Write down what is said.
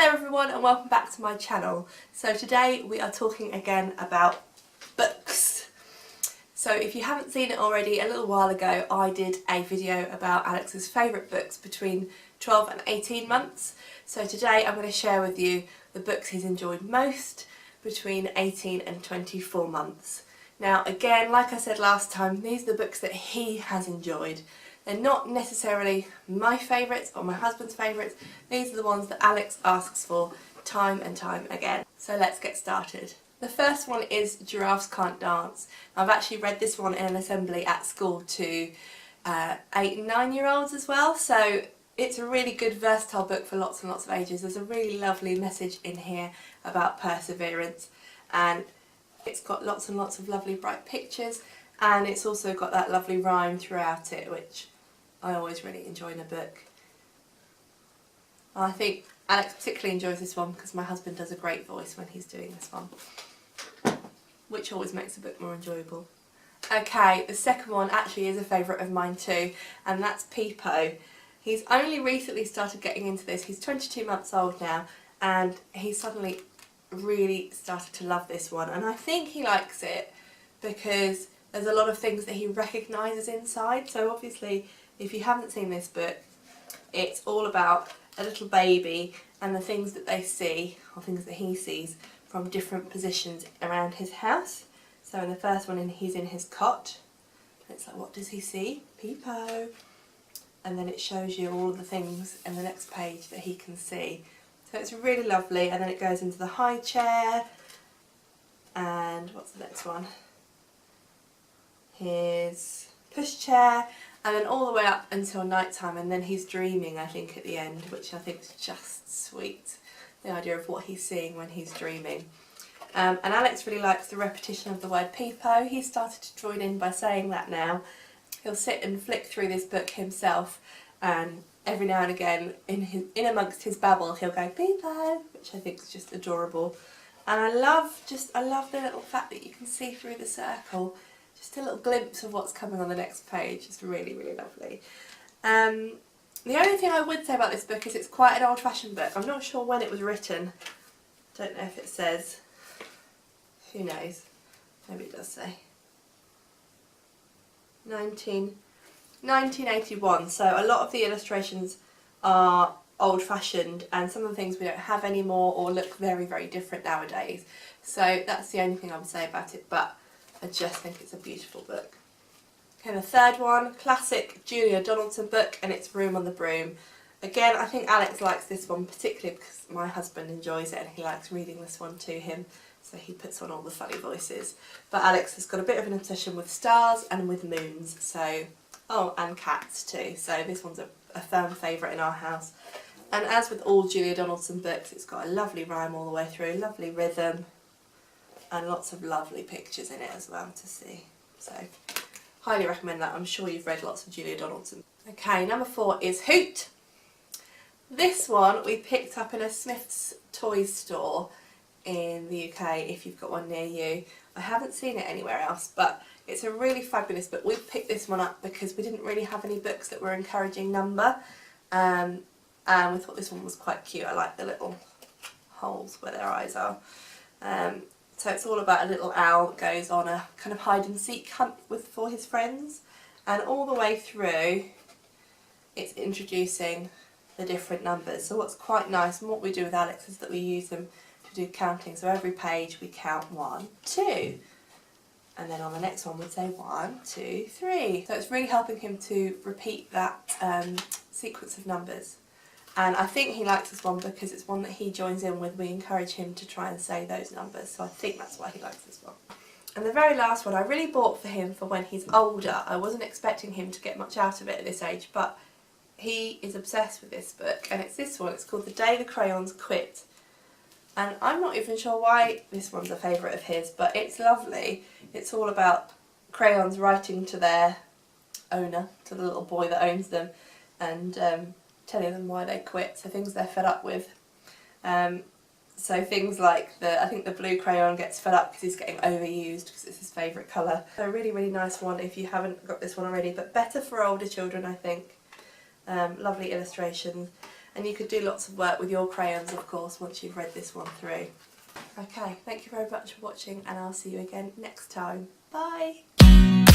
Hello everyone and welcome back to my channel. So today we are talking again about books. So if you haven't seen it already, a little while ago I did a video about Alex's favourite books between 12 and 18 months. So today I'm going to share with you the books he's enjoyed most between 18 and 24 months. Now again, like I said last time, these are the books that he has enjoyed. They're not necessarily my favourites or my husband's favourites. These are the ones that Alex asks for time and time again. So let's get started. The first one is Giraffes Can't Dance. I've actually read this one in an assembly at school to 8 and 9-year-olds as well. So it's a really good versatile book for lots and lots of ages. There's a really lovely message in here about perseverance, and it's got lots and lots of lovely bright pictures, and it's also got that lovely rhyme throughout it, which I always really enjoy in a book. I think Alex particularly enjoys this one because my husband does a great voice when he's doing this one, which always makes the book more enjoyable. Okay, the second one actually is a favourite of mine too, and that's Peepo. He's only recently started getting into this. He's 22 months old now, and he suddenly really started to love this one, and I think he likes it because there's a lot of things that he recognises inside. So obviously, if you haven't seen this book, it's all about a little baby and the things that they see, or things that he sees, from different positions around his house. So in the first one, he's in his cot. It's like, what does he see? Peepo. And then it shows you all of the things in the next page that he can see. So it's really lovely, and then it goes into the high chair, and what's the next one? His pushchair, and then all the way up until night time, and then he's dreaming, I think, at the end, which I think is just sweet, the idea of what he's seeing when he's dreaming. And Alex really likes the repetition of the word Peepo. He started to join in by saying that now. He'll sit and flick through this book himself, and every now and again, in amongst his babble, he'll go Peepo, which I think is just adorable. And I love the little fact that you can see through the circle. Just a little glimpse of what's coming on the next page. It's really, really lovely. The only thing I would say about this book is it's quite an old-fashioned book. I'm not sure when it was written. Don't know if it says. Who knows? Maybe it does say. 1981. So a lot of the illustrations are old-fashioned, and some of the things we don't have anymore or look very, very different nowadays. So that's the only thing I would say about it, but I just think it's a beautiful book. Okay, the third one, classic Julia Donaldson book, and it's Room on the Broom. Again, I think Alex likes this one particularly because my husband enjoys it and he likes reading this one to him, so he puts on all the funny voices. But Alex has got a bit of an obsession with stars and with moons, so, oh, and cats too, so this one's a firm favourite in our house. And as with all Julia Donaldson books, it's got a lovely rhyme all the way through, lovely rhythm, and lots of lovely pictures in it as well to see. So, highly recommend that. I'm sure you've read lots of Julia Donaldson. Okay, number 4 is Hoot. This one we picked up in a Smith's toys store in the UK, if you've got one near you. I haven't seen it anywhere else, but it's a really fabulous book. We picked this one up because we didn't really have any books that were encouraging number, and we thought this one was quite cute. I like the little holes where their eyes are. So it's all about a little owl that goes on a kind of hide and seek hunt for his friends, and all the way through it's introducing the different numbers. So what's quite nice, and what we do with Alex, is that we use them to do counting. So every page we count 1, 2, and then on the next one we'd say 1, 2, 3. So it's really helping him to repeat that sequence of numbers. And I think he likes this one because it's one that he joins in with. We encourage him to try and say those numbers, so I think that's why he likes this one. And the very last one I really bought for him for when he's older. I wasn't expecting him to get much out of it at this age, but he is obsessed with this book, and it's this one. It's called The Day the Crayons Quit. And I'm not even sure why this one's a favourite of his, but it's lovely. It's all about crayons writing to their owner, to the little boy that owns them, and telling them why they quit, so things they're fed up with. So things like, I think the blue crayon gets fed up because he's getting overused because it's his favourite colour. So a really, really nice one if you haven't got this one already, but better for older children, I think. Lovely illustrations. And you could do lots of work with your crayons, of course, once you've read this one through. Okay, thank you very much for watching, and I'll see you again next time. Bye!